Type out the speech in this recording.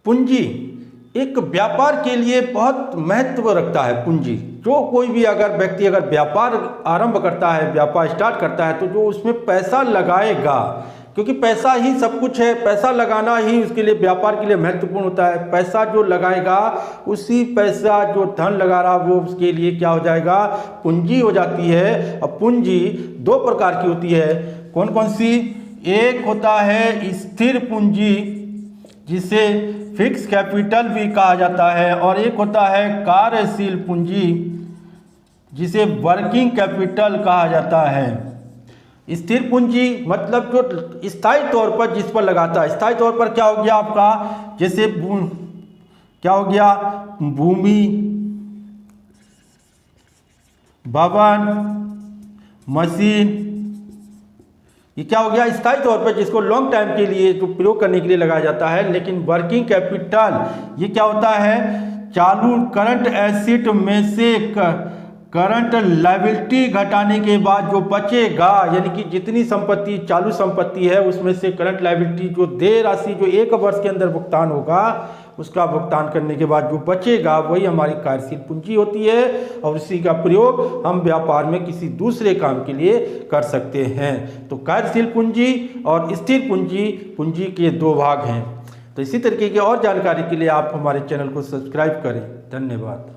पूंजी एक व्यापार के लिए बहुत महत्व रखता है। पूंजी जो कोई भी अगर व्यक्ति अगर व्यापार आरंभ करता है, व्यापार स्टार्ट करता है, तो जो उसमें पैसा लगाएगा, क्योंकि पैसा ही सब कुछ है, पैसा लगाना ही उसके लिए व्यापार के लिए महत्वपूर्ण होता है। पैसा जो लगाएगा उसी पैसा जो धन लगा रहा वो उसके लिए क्या हो जाएगा, पूंजी हो जाती है। और पूंजी दो प्रकार की होती है, कौन कौन सी? एक होता है स्थिर पूंजी जिसे फिक्स कैपिटल भी कहा जाता है, और एक होता है कार्यशील पूंजी जिसे वर्किंग कैपिटल कहा जाता है। स्थिर पूंजी मतलब जो स्थायी तौर पर जिस पर लगाता है। स्थायी तौर पर क्या हो गया आपका, जैसे क्या हो गया, भूमि, भवन, मशीन, ये क्या हो गया स्थायी तौर पर, जिसको लॉन्ग टाइम के लिए जो प्रयोग करने के लिए लगाया जाता है। लेकिन वर्किंग कैपिटल ये क्या होता है, चालू करंट एसेट में से करंट लायबिलिटी घटाने के बाद जो बचेगा, यानी कि जितनी संपत्ति चालू संपत्ति है उसमें से करंट लायबिलिटी जो देय राशि जो एक वर्ष के अंदर भुगतान होगा, उसका भुगतान करने के बाद जो बचेगा वही हमारी कार्यशील पूंजी होती है। और उसी का प्रयोग हम व्यापार में किसी दूसरे काम के लिए कर सकते हैं। तो कार्यशील पूंजी और स्थिर पूंजी, पूंजी के दो भाग हैं। तो इसी तरीके की और जानकारी के लिए आप हमारे चैनल को सब्सक्राइब करें। धन्यवाद।